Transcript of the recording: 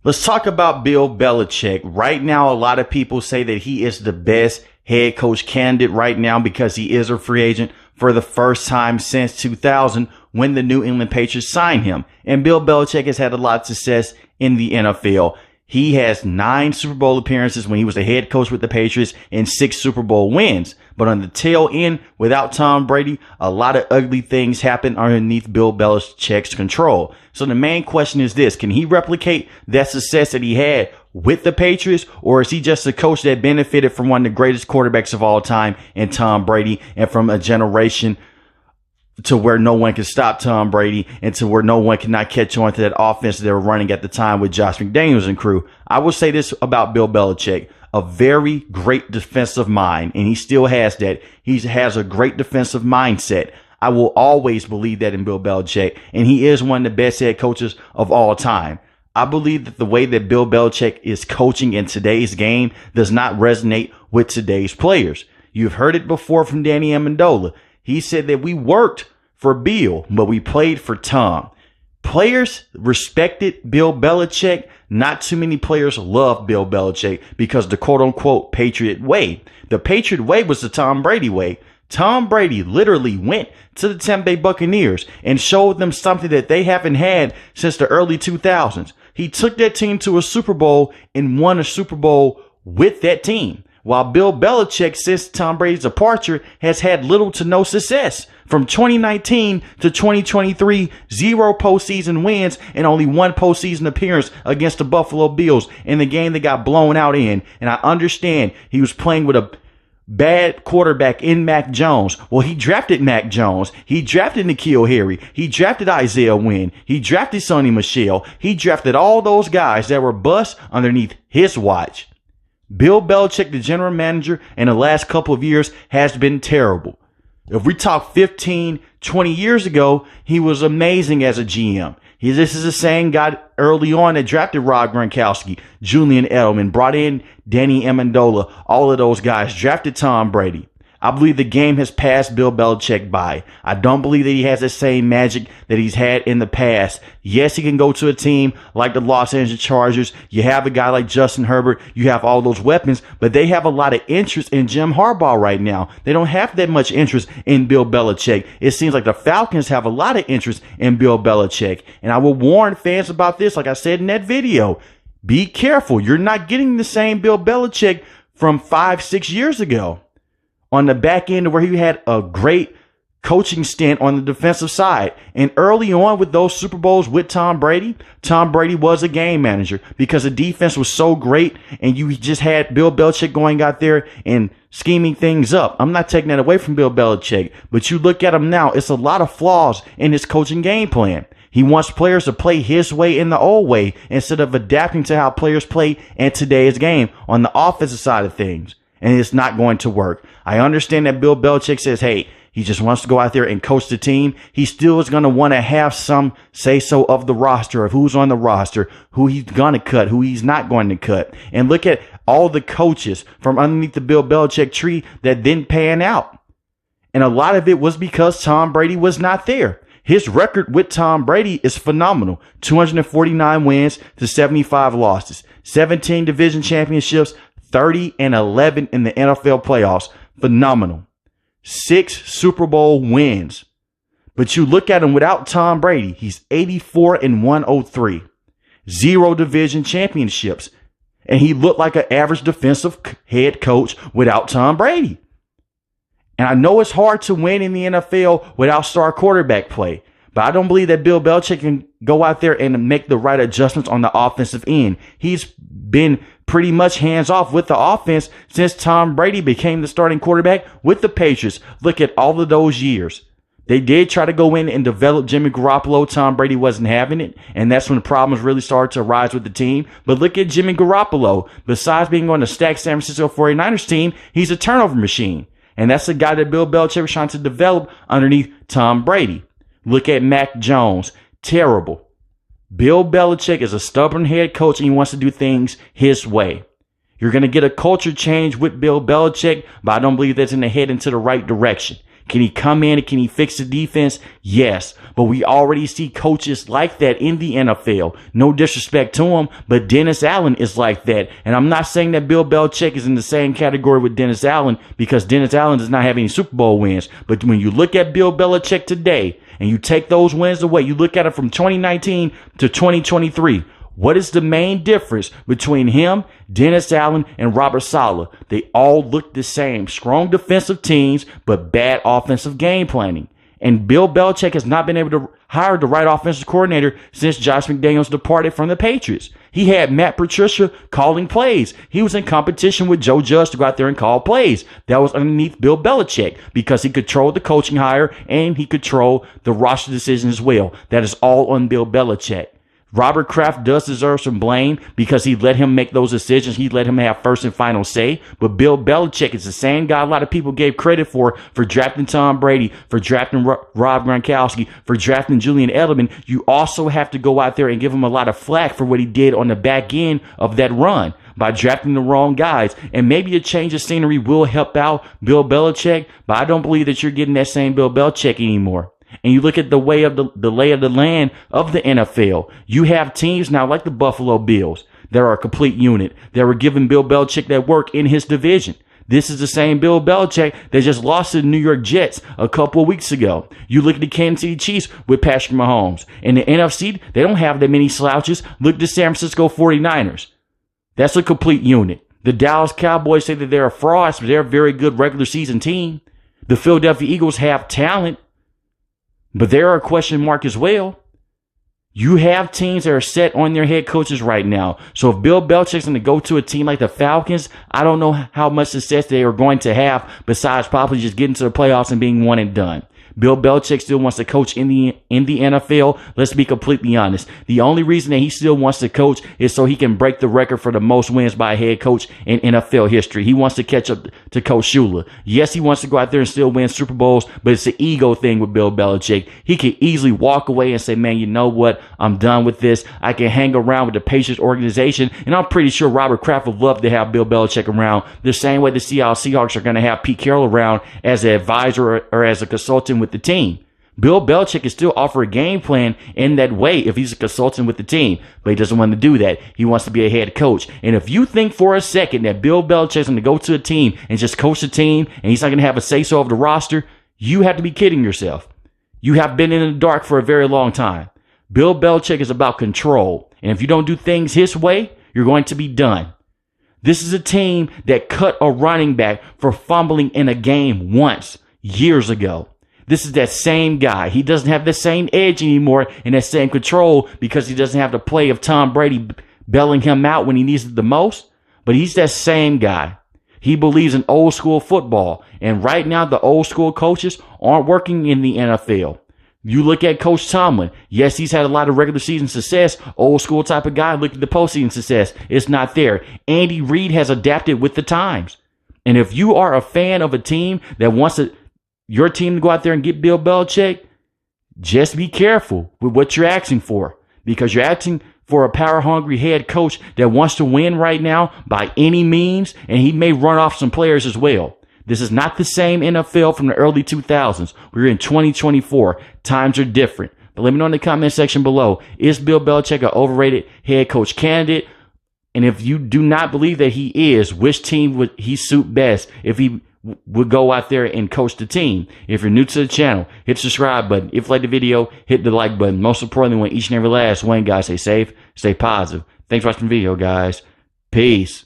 Let's talk about Bill Belichick. Right now, a lot of people say that he is the best head coach candidate right now because he is a free agent for the first time since 2000 when the New England Patriots signed him. And Bill Belichick has had a lot of success in the NFL. He has 9 Super Bowl appearances when he was the head coach with the Patriots and 6 Super Bowl wins. But on the tail end, without Tom Brady, a lot of ugly things happen underneath Bill Belichick's control. So the main question is this: can he replicate that success that he had with the Patriots, or is he just a coach that benefited from one of the greatest quarterbacks of all time in Tom Brady, and from a generation to where no one can stop Tom Brady and to where no one cannot catch on to that offense they were running at the time with Josh McDaniels and crew? I will say this about Bill Belichick: a very great defensive mind, and he still has that. He has a great defensive mindset. I will always believe that in Bill Belichick, and he is one of the best head coaches of all time. I believe that the way that Bill Belichick is coaching in today's game does not resonate with today's players. You've heard it before from Danny Amendola. He said that we worked for Bill, but we played for Tom. Players respected Bill Belichick. Not too many players love Bill Belichick because the quote unquote Patriot way. The Patriot way was the Tom Brady way. Tom Brady literally went to the Tampa Bay Buccaneers and showed them something that they haven't had since the early 2000s. He took that team to a Super Bowl and won a Super Bowl with that team. While Bill Belichick, since Tom Brady's departure, has had little to no success. From 2019 to 2023, 0 postseason wins and only 1 postseason appearance against the Buffalo Bills in the game they got blown out in. And I understand he was playing with a bad quarterback in Mac Jones. Well, he drafted Mac Jones. He drafted N'Keal Harry. He drafted Isaiah Wynn. He drafted Sonny Michel. He drafted all those guys that were bust underneath his watch. Bill Belichick, the general manager, in the last couple of years has been terrible. If we talk 15, 20 years ago, he was amazing as a GM. This is the same guy early on that drafted Rob Gronkowski, Julian Edelman, brought in Danny Amendola, all of those guys, drafted Tom Brady. I believe the game has passed Bill Belichick by. I don't believe that he has the same magic that he's had in the past. Yes, he can go to a team like the Los Angeles Chargers. You have a guy like Justin Herbert. You have all those weapons, but they have a lot of interest in Jim Harbaugh right now. They don't have that much interest in Bill Belichick. It seems like the Falcons have a lot of interest in Bill Belichick. And I will warn fans about this, like I said in that video. Be careful. You're not getting the same Bill Belichick from 5-6 years ago. On the back end where he had a great coaching stint on the defensive side. And early on with those Super Bowls with Tom Brady was a game manager because the defense was so great and you just had Bill Belichick going out there and scheming things up. I'm not taking that away from Bill Belichick, but you look at him now, it's a lot of flaws in his coaching game plan. He wants players to play his way in the old way instead of adapting to how players play in today's game on the offensive side of things. And it's not going to work. I understand that Bill Belichick says, hey, he just wants to go out there and coach the team. He still is going to want to have some say-so of the roster, of who's on the roster, who he's going to cut, who he's not going to cut. And look at all the coaches from underneath the Bill Belichick tree that didn't pan out. And a lot of it was because Tom Brady was not there. His record with Tom Brady is phenomenal. 249 wins to 75 losses, 17 division championships, 30-11 in the NFL playoffs. Phenomenal. 6 Super Bowl wins. But you look at him without Tom Brady, he's 84-103. 0 division championships. And he looked like an average defensive head coach without Tom Brady. And I know it's hard to win in the NFL without star quarterback play. But I don't believe that Bill Belichick can go out there and make the right adjustments on the offensive end. He's been pretty much hands off with the offense since Tom Brady became the starting quarterback with the Patriots. Look at all of those years. They did try to go in and develop Jimmy Garoppolo. Tom Brady wasn't having it. And that's when the problems really started to arise with the team. But look at Jimmy Garoppolo. Besides being on the stacked San Francisco 49ers team, he's a turnover machine. And that's the guy that Bill Belichick was trying to develop underneath Tom Brady. Look at Mac Jones. Terrible. Bill Belichick is a stubborn head coach and he wants to do things his way. You're going to get a culture change with Bill Belichick, but I don't believe that's going to head into the right direction. Can he come in and can he fix the defense? Yes. But we already see coaches like that in the NFL. No disrespect to him, but Dennis Allen is like that. And I'm not saying that Bill Belichick is in the same category with Dennis Allen, because Dennis Allen does not have any Super Bowl wins. But when you look at Bill Belichick today and you take those wins away, you look at it from 2019 to 2023. What is the main difference between him, Dennis Allen, and Robert Saleh? They all look the same. Strong defensive teams, but bad offensive game planning. And Bill Belichick has not been able to hire the right offensive coordinator since Josh McDaniels departed from the Patriots. He had Matt Patricia calling plays. He was in competition with Joe Judge to go out there and call plays. That was underneath Bill Belichick, because he controlled the coaching hire and he controlled the roster decision as well. That is all on Bill Belichick. Robert Kraft does deserve some blame because he let him make those decisions. He let him have first and final say. But Bill Belichick is the same guy a lot of people gave credit for drafting Tom Brady, for drafting Rob Gronkowski, for drafting Julian Edelman. You also have to go out there and give him a lot of flack for what he did on the back end of that run by drafting the wrong guys. And maybe a change of scenery will help out Bill Belichick, but I don't believe that you're getting that same Bill Belichick anymore. And you look at the way of the lay of the land of the NFL. You have teams now like the Buffalo Bills that are a complete unit, that were giving Bill Belichick that work in his division. This is the same Bill Belichick that just lost to the New York Jets a couple of weeks ago. You look at the Kansas City Chiefs with Patrick Mahomes. In the NFC, they don't have that many slouches. Look at the San Francisco 49ers. That's a complete unit. The Dallas Cowboys say that they're a fraud, but they're a very good regular season team. The Philadelphia Eagles have talent, but they're a question mark as well. You have teams that are set on their head coaches right now. So if Bill Belichick's going to go to a team like the Falcons, I don't know how much success they are going to have besides probably just getting to the playoffs and being one and done. Bill Belichick still wants to coach in the NFL. Let's be completely honest. The only reason that he still wants to coach is so he can break the record for the most wins by a head coach in NFL history. He wants to catch up to Coach Shula. Yes, he wants to go out there and still win Super Bowls, but it's an ego thing with Bill Belichick. He can easily walk away and say, man, you know what? I'm done with this. I can hang around with the Patriots organization, and I'm pretty sure Robert Kraft would love to have Bill Belichick around the same way the Seattle Seahawks are going to have Pete Carroll around as an advisor or as a consultant with the team. Bill Belichick can still offer a game plan in that way if he's a consultant with the team, but he doesn't want to do that. He wants to be a head coach. And if you think for a second that Bill Belichick's going to go to a team and just coach the team and he's not going to have a say-so of the roster, you have to be kidding yourself. You have been in the dark for a very long time. Bill Belichick is about control. And if you don't do things his way, you're going to be done. This is a team that cut a running back for fumbling in a game once, years ago. This is that same guy. He doesn't have the same edge anymore and that same control because he doesn't have the play of Tom Brady bailing him out when he needs it the most. But he's that same guy. He believes in old school football. And right now, the old school coaches aren't working in the NFL. You look at Coach Tomlin. Yes, he's had a lot of regular season success. Old school type of guy. Look at the postseason success. It's not there. Andy Reid has adapted with the times. And if you are a fan of a team that wants your team to go out there and get Bill Belichick, just be careful with what you're asking for, because you're asking for a power-hungry head coach that wants to win right now by any means, and he may run off some players as well. This is not the same NFL from the early 2000s. We're in 2024. Times are different. But let me know in the comment section below, is Bill Belichick an overrated head coach candidate? And if you do not believe that he is, which team would he suit best if he would go out there and coach the team? If you're new to the channel, hit the subscribe button. If you like the video, hit the like button. Most importantly, when each and every last one, guys, stay safe, stay positive. Thanks for watching the video, guys. Peace.